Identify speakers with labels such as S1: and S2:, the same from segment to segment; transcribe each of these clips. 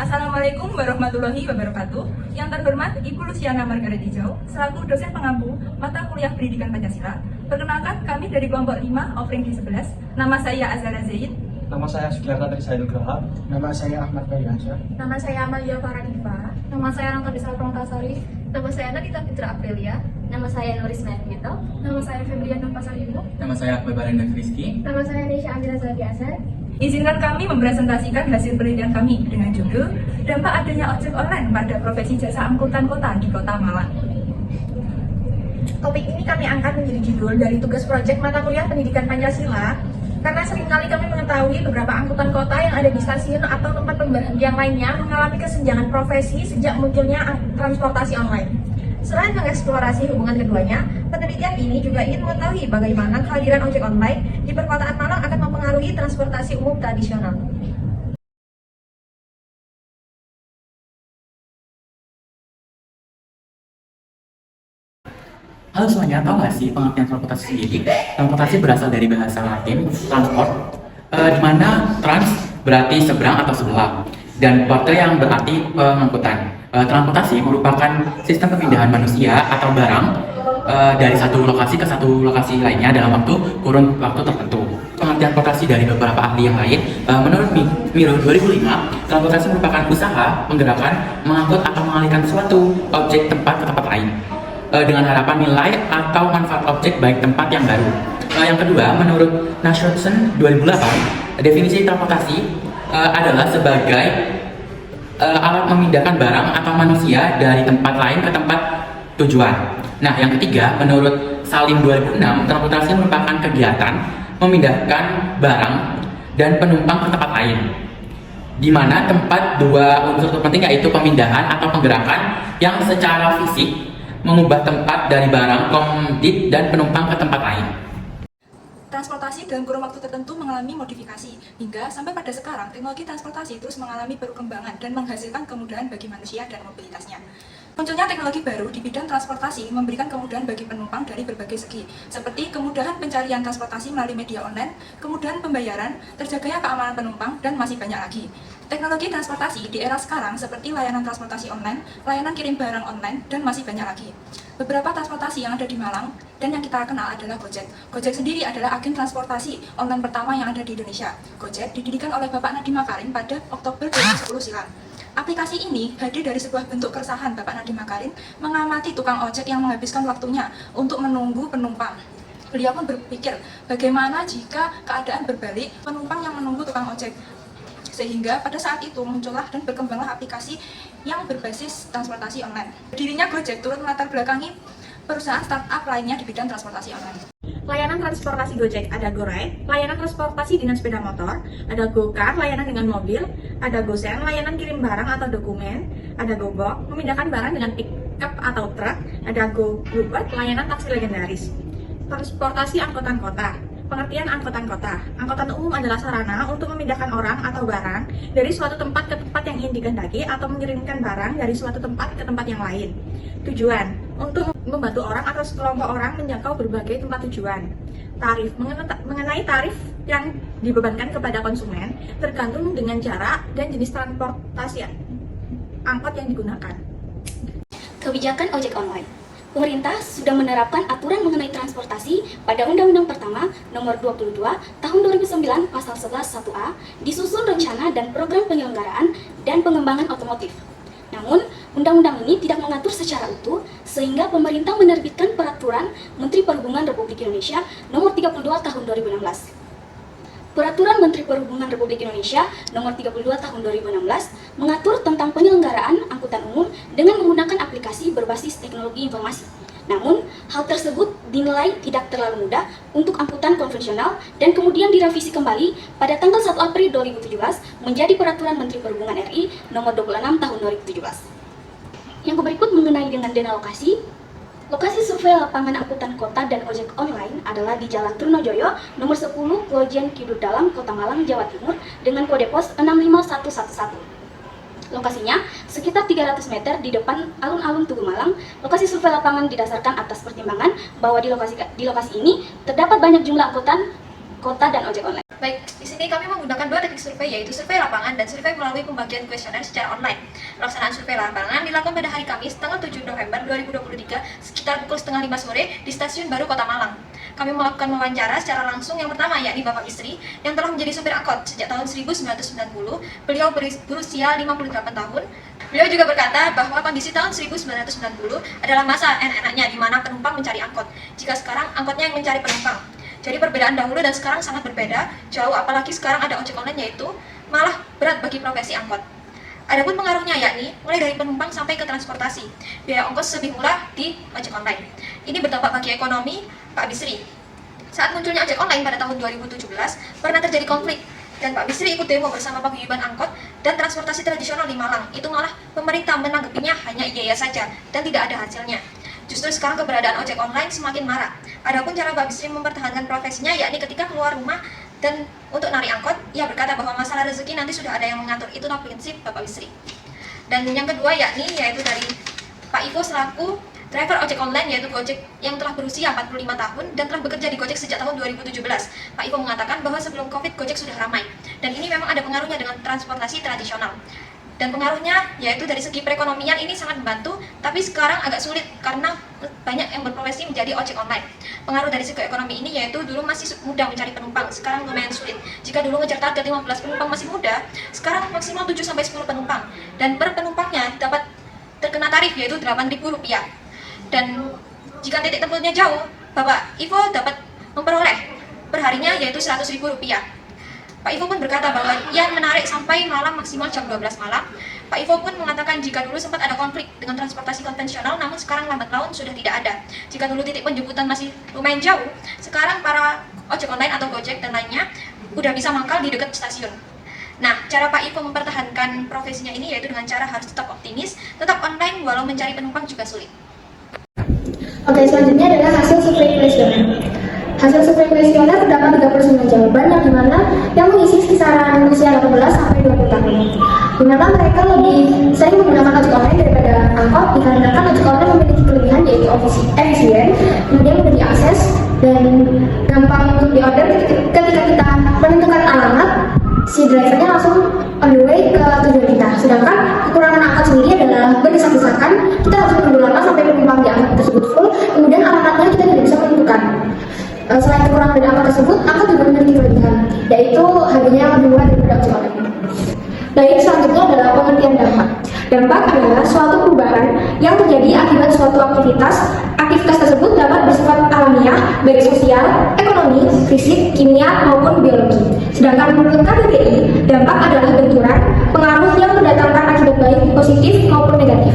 S1: Assalamualaikum warahmatullahi wabarakatuh. Yang terhormat Ibu Luciana Margaret Hijau, selaku dosen pengampu mata kuliah Pendidikan Pancasila. Perkenalkan, kami dari kelompok 5 offering D11. Nama saya Azhara Zaid.
S2: Nama saya Sugiyarta Trisayul Graha.
S3: Nama saya Ahmad Bayansyah.
S4: Nama saya Amalia Faradiva. Nama saya Rangka Desal Prongtasari. Nama saya Nadita Fitra Aprilia. Nama saya Nuris Meto. Nama saya Febriana Pasar Ibu.
S5: Nama saya Akbar Barenda Rizky.
S4: Nama saya Nesya Andira Zalbi Azhar.
S1: Izinkan kami mempresentasikan hasil penelitian kami dengan judul Dampak adanya ojek online pada profesi jasa angkutan kota di Kota Malang.
S4: Topik ini kami angkat menjadi judul dari tugas proyek mata kuliah Pendidikan Pancasila karena seringkali kami mengetahui beberapa angkutan kota yang ada di stasiun atau tempat pemberhentian lainnya mengalami kesenjangan profesi sejak munculnya transportasi online. Selain mengeksplorasi hubungan keduanya, penelitian ini juga ingin mengetahui bagaimana kehadiran ojek online di perkotaan Malang akan mempengaruhi transportasi umum tradisional.
S5: Halo semuanya, tahu nggak sih pengertian transportasi sendiri? Transportasi berasal dari bahasa Latin, transport, di mana trans berarti seberang atau sebelah, dan porter yang berarti pengangkutan. Transportasi merupakan sistem pemindahan manusia atau barang dari satu lokasi ke satu lokasi lainnya dalam kurun waktu tertentu. Pengertian transportasi dari beberapa ahli yang lain, menurut Miro 2005, transportasi merupakan usaha menggerakkan, mengangkut atau mengalihkan suatu objek tempat ke tempat lain dengan harapan nilai atau manfaat objek baik tempat yang baru. Yang kedua, menurut Nasrudson 2008, definisi transportasi adalah sebagai alat memindahkan barang atau manusia dari tempat lain ke tempat tujuan. Nah, yang ketiga, menurut Salim 2006, transportasi merupakan kegiatan memindahkan barang dan penumpang ke tempat lain, di mana tempat dua unsur terpenting yaitu pemindahan atau penggerakan yang secara fisik mengubah tempat dari barang, komodit, dan penumpang ke tempat lain.
S1: Transportasi dalam kurun waktu tertentu mengalami modifikasi, hingga sampai pada sekarang teknologi transportasi terus mengalami perkembangan dan menghasilkan kemudahan bagi manusia dan mobilitasnya. Munculnya teknologi baru di bidang transportasi memberikan kemudahan bagi penumpang dari berbagai segi, seperti kemudahan pencarian transportasi melalui media online, kemudahan pembayaran, terjaganya keamanan penumpang, dan masih banyak lagi. Teknologi transportasi di era sekarang seperti layanan transportasi online, layanan kirim barang online, dan masih banyak lagi. Beberapa transportasi yang ada di Malang dan yang kita kenal adalah Gojek. Gojek sendiri adalah agen transportasi online pertama yang ada di Indonesia. Gojek didirikan oleh Bapak Nadiem Makarim pada Oktober 2010 silam. Aplikasi ini hadir dari sebuah bentuk keresahan Bapak Nadiem Makarim mengamati tukang ojek yang menghabiskan waktunya untuk menunggu penumpang. Beliau pun berpikir bagaimana jika keadaan berbalik, penumpang yang menunggu tukang ojek. Sehingga pada saat itu muncullah dan berkembanglah aplikasi yang berbasis transportasi online. Berdirinya Gojek turut melatar belakangi perusahaan startup lainnya di bidang transportasi online.
S4: Layanan transportasi Gojek ada GoRide, layanan transportasi dengan sepeda motor, ada GoCar, layanan dengan mobil, ada GoSend, layanan kirim barang atau dokumen, ada GoBox, memindahkan barang dengan pickup atau truk, ada GoBluebird, layanan taksi legendaris. Transportasi angkutan kota. Pengertian angkutan kota. Angkutan umum adalah sarana untuk memindahkan orang atau barang dari suatu tempat ke tempat yang ingin dikehendaki atau mengirimkan barang dari suatu tempat ke tempat yang lain. Tujuan, untuk membantu orang atau sekelompok orang menjangkau berbagai tempat tujuan. Tarif, mengenai tarif yang dibebankan kepada konsumen tergantung dengan jarak dan jenis transportasi angkot yang digunakan.
S6: Kebijakan ojek online. Pemerintah sudah menerapkan aturan mengenai transportasi pada Undang-Undang Pertama Nomor 22 Tahun 2009 Pasal 11 1A, disusun rencana dan program penyelenggaraan dan pengembangan otomotif. Namun, undang-undang ini tidak mengatur secara utuh sehingga pemerintah menerbitkan Peraturan Menteri Perhubungan Republik Indonesia Nomor 32 Tahun 2016. Peraturan Menteri Perhubungan Republik Indonesia Nomor 32 Tahun 2016 mengatur tentang penyelenggaraan angkutan umum dengan menggunakan aplikasi berbasis teknologi informasi. Namun, hal tersebut dinilai tidak terlalu mudah untuk angkutan konvensional dan kemudian direvisi kembali pada tanggal 1 April 2017 menjadi Peraturan Menteri Perhubungan RI Nomor 26 Tahun 2017. Yang berikut mengenai dengan dana lokasi. Lokasi survei lapangan angkutan kota dan ojek online adalah di Jalan Trunojoyo, nomor 10, Klojen Kidul Dalam, Kota Malang, Jawa Timur, dengan kode pos 65111. Lokasinya sekitar 300 meter di depan alun-alun Tugu Malang. Lokasi survei lapangan didasarkan atas pertimbangan bahwa di lokasi ini terdapat banyak jumlah angkutan kota dan ojek online.
S7: Baik, di sini kami menggunakan dua teknik survei, yaitu survei lapangan dan survei melalui pembagian kuesioner secara online. Pelaksanaan survei lapangan dilakukan pada hari Kamis, tanggal 7 November 2023, sekitar pukul setengah 5 sore di Stasiun Baru Kota Malang. Kami melakukan wawancara secara langsung yang pertama, yakni Bapak Bisri, yang telah menjadi supir angkot sejak tahun 1990. Beliau berusia 58 tahun. Beliau juga berkata bahwa kondisi tahun 1990 adalah masa enak-enaknya di mana penumpang mencari angkot, jika sekarang angkotnya yang mencari penumpang. Jadi perbedaan dahulu dan sekarang sangat berbeda, jauh, apalagi sekarang ada ojek online, yaitu malah berat bagi profesi angkot. Adapun pengaruhnya yakni mulai dari penumpang sampai ke transportasi. Biaya ongkos lebih murah di ojek online. Ini berdampak bagi ekonomi Pak Bisri. Saat munculnya ojek online pada tahun 2017, pernah terjadi konflik dan Pak Bisri ikut demo bersama paguyuban angkot dan transportasi tradisional di Malang. Itu malah pemerintah menanggapinya hanya iya saja dan tidak ada hasilnya. Justru sekarang keberadaan ojek online semakin marak. Adapun cara Pak Bisri mempertahankan profesinya yakni ketika keluar rumah dan untuk narik angkot, ia berkata bahwa masalah rezeki nanti sudah ada yang mengatur. Itulah prinsip Bapak Bisri. Dan yang kedua yaitu dari Pak Ivo selaku driver ojek online, yaitu Gojek, yang telah berusia 45 tahun dan telah bekerja di Gojek sejak tahun 2017. Pak Ivo mengatakan bahwa sebelum Covid Gojek sudah ramai, dan ini memang ada pengaruhnya dengan transportasi tradisional. Dan pengaruhnya yaitu dari segi perekonomian ini sangat membantu, tapi sekarang agak sulit karena banyak yang berprofesi menjadi ojek online. Pengaruh dari segi ekonomi ini yaitu dulu masih mudah mencari penumpang, sekarang lumayan sulit. Jika dulu ngejar target 15 penumpang masih mudah, sekarang maksimal 7-10 penumpang. Dan per penumpangnya dapat terkena tarif yaitu Rp8.000. Dan jika titik tempuhnya jauh, Bapak Ivo dapat memperoleh perharinya yaitu Rp100.000. Pak Ivo pun berkata bahwa ia menarik sampai malam maksimal jam 12 malam. Pak Ivo pun mengatakan jika dulu sempat ada konflik dengan transportasi konvensional, namun sekarang lambat laun sudah tidak ada. Jika dulu titik penjemputan masih lumayan jauh, sekarang para ojek online atau Gojek dan lainnya udah bisa mangkal di dekat stasiun. Nah, cara Pak Ivo mempertahankan profesinya ini yaitu dengan cara harus tetap optimis, tetap online walau mencari penumpang juga sulit.
S8: Oke, selanjutnya adalah hasil survei kuesioner. Hasil survei kuesioner terdapat 39 jawaban yang dimana yang mengisi kisaran usia 18 sampai 20 tahun. Dimana mereka lebih sering menggunakan ojek online daripada angkot dikarenakan ojek online memiliki kelebihan yaitu efisien, kemudian mudah diakses dan gampang untuk diorder. Ketika kita menentukan alamat, si drivernya langsung on the way ke tujuan kita. Sedangkan kekurangan angkot sendiri adalah berdesak-desakan, kita harus menunggu lama sampai penumpang di angkot tersebut full, kemudian alamatnya kita tidak bisa menentukan. Selain kekurangan dari angkot tersebut, angkot juga memiliki kelebihan, yaitu harganya yang lebih murah daripada ojek online. Baik, selanjutnya adalah pengertian dampak. Dampak adalah suatu perubahan yang terjadi akibat suatu aktivitas. Aktivitas tersebut dapat bersifat alamiah, baik sosial, ekonomi, fisik, kimia, maupun biologi. Sedangkan menurut KBBI, dampak adalah benturan pengaruh yang mendatangkan akibat baik positif maupun negatif.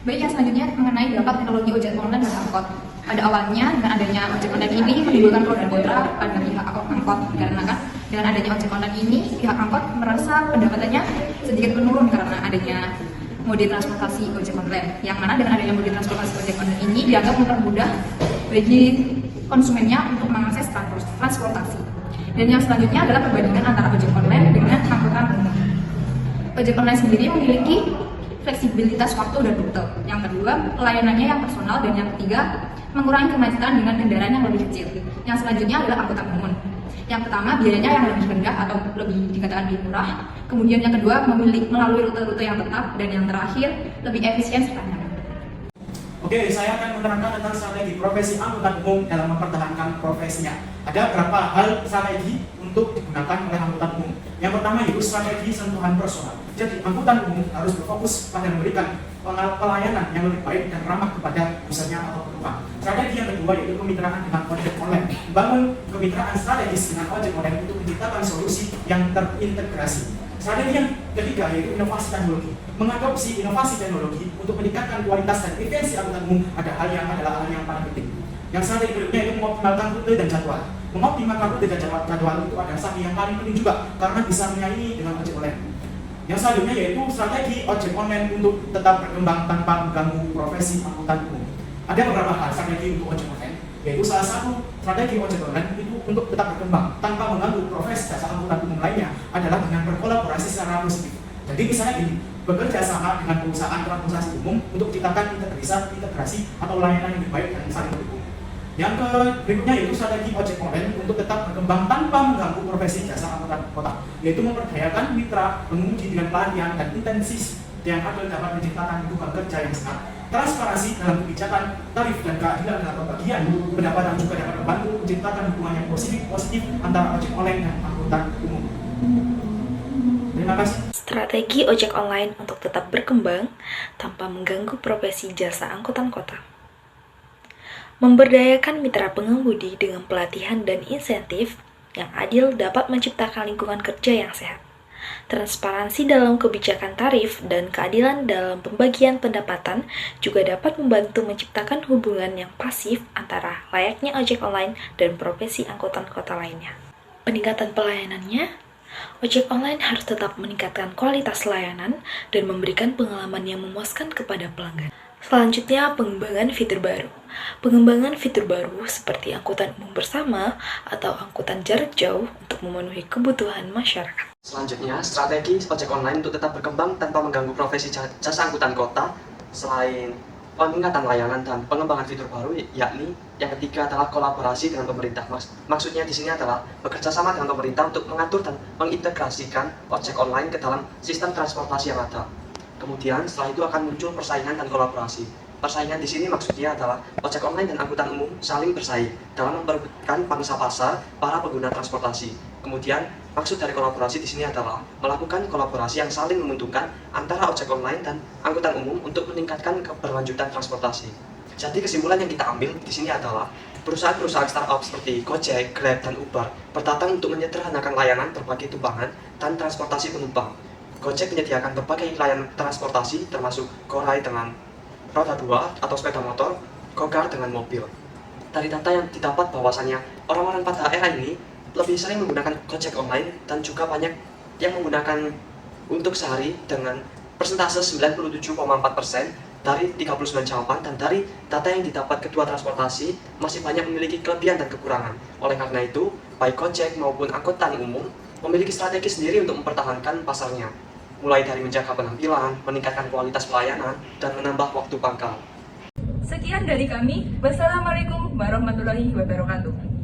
S9: Baik, yang selanjutnya mengenai dampak teknologi ojek online dan angkot. Pada awalnya dengan adanya ojek online ini menimbulkan pro dan kontra pada pihak angkot, dikarenakan dengan adanya ojek online ini pihak angkot merasa pendapatannya sedikit menurun karena adanya mode transportasi ojek online, yang mana dengan adanya mode transportasi ojek online ini dianggap mempermudah bagi konsumennya untuk mengakses transportasi. Dan yang selanjutnya adalah perbandingan antara ojek online dengan angkutan umum. Ojek online sendiri memiliki fleksibilitas waktu dan rute. Yang kedua, pelayanannya yang personal, dan yang ketiga, mengurangi kemacetan dengan kendaraan yang lebih kecil. Yang selanjutnya adalah angkutan umum. Yang pertama, biayanya yang lebih rendah atau lebih dikatakan lebih murah. Kemudian yang kedua, melalui rute-rute yang tetap, dan yang terakhir, lebih efisien serta nyaman.
S3: Oke, saya akan menerangkan tentang strategi profesi angkutan umum dalam mempertahankan profesinya. Ada beberapa hal strategi untuk digunakan oleh angkutan umum. Yang pertama yaitu strategi sentuhan personal. Jadi angkutan umum harus berfokus pada memberikan pelayanan yang lebih baik dan ramah kepada usernya atau penumpang. Strategi yang kedua yaitu kemitraan dengan ojek online. Bangun kemitraan strategis dengan ojek online untuk menciptakan solusi yang terintegrasi. Strategi yang ketiga yaitu inovasi teknologi. Mengadopsi inovasi teknologi untuk meningkatkan kualitas dan efisiensi angkutan umum adalah hal yang paling penting. Yang strategi berikutnya itu mengoptimalkan rute dan jadwal. Mengoptimalkan rute dan jadwal itu adalah strategi yang paling penting juga karena bisa menyaingi dengan ojek online. Yang selanjutnya yaitu strategi ojek online untuk tetap berkembang tanpa mengganggu profesi angkutan umum. Ada beberapa hal strategi untuk ojek online, yaitu salah satu strategi ojek online itu untuk tetap berkembang tanpa mengganggu profesi jasa angkutan umum lainnya adalah dengan berkolaborasi secara positif. Jadi misalnya gini, bekerja sama dengan perusahaan transportasi umum untuk menciptakan integrasi atau layanan yang lebih baik dan saling mendukung. Yang berikutnya yaitu strategi ojek online untuk tetap berkembang tanpa mengganggu profesi jasa angkutan kota, yaitu memperdayakan mitra pengemudi dengan pelatihan dan intensitas yang adil dapat menciptakan lingkungan kerja yang sehat, transparansi dalam kebijakan, tarif dan keadilan dalam pembagian pendapatan juga dapat membantu menciptakan hubungan yang positif antara ojek online dan angkutan umum. Terima kasih.
S10: Strategi ojek online untuk tetap berkembang tanpa mengganggu profesi jasa angkutan kota. Memberdayakan mitra pengemudi dengan pelatihan dan insentif yang adil dapat menciptakan lingkungan kerja yang sehat. Transparansi dalam kebijakan tarif dan keadilan dalam pembagian pendapatan juga dapat membantu menciptakan hubungan yang pasif antara layaknya ojek online dan profesi angkutan kota lainnya. Peningkatan pelayanannya, ojek online harus tetap meningkatkan kualitas layanan dan memberikan pengalaman yang memuaskan kepada pelanggan. Selanjutnya, pengembangan fitur baru. Pengembangan fitur baru seperti angkutan umum bersama atau angkutan jarak jauh untuk memenuhi kebutuhan masyarakat.
S11: Selanjutnya, strategi ojek online untuk tetap berkembang tanpa mengganggu profesi jasa angkutan kota. Selain peningkatan layanan dan pengembangan fitur baru, yakni yang ketiga adalah kolaborasi dengan pemerintah. Maksudnya di sini adalah bekerja sama dengan pemerintah untuk mengatur dan mengintegrasikan ojek online ke dalam sistem transportasi yang ada. Kemudian setelah itu akan muncul persaingan dan kolaborasi. Persaingan di sini maksudnya adalah ojek online dan angkutan umum saling bersaing dalam memperebutkan pangsa pasar para pengguna transportasi. Kemudian maksud dari kolaborasi di sini adalah melakukan kolaborasi yang saling menguntungkan antara ojek online dan angkutan umum untuk meningkatkan keberlanjutan transportasi. Jadi kesimpulan yang kita ambil di sini adalah perusahaan-perusahaan startup seperti Gojek, Grab, dan Uber berdatang untuk menyederhanakan layanan berbagai tumpangan dan transportasi penumpang. Gojek menyediakan berbagai layanan transportasi termasuk GoRide dengan roda 2 atau sepeda motor, GoCar dengan mobil. Dari data yang didapat bahwasannya orang-orang pada era ini lebih sering menggunakan Gojek online dan juga banyak yang menggunakan untuk sehari dengan persentase 97,4% dari 39 jawaban, dan dari data yang didapat kedua transportasi masih banyak memiliki kelebihan dan kekurangan. Oleh karena itu, baik Gojek maupun angkutan umum memiliki strategi sendiri untuk mempertahankan pasarnya, mulai dari menjaga penampilan, meningkatkan kualitas pelayanan, dan menambah waktu pangkal.
S1: Sekian dari kami. Wassalamualaikum warahmatullahi wabarakatuh.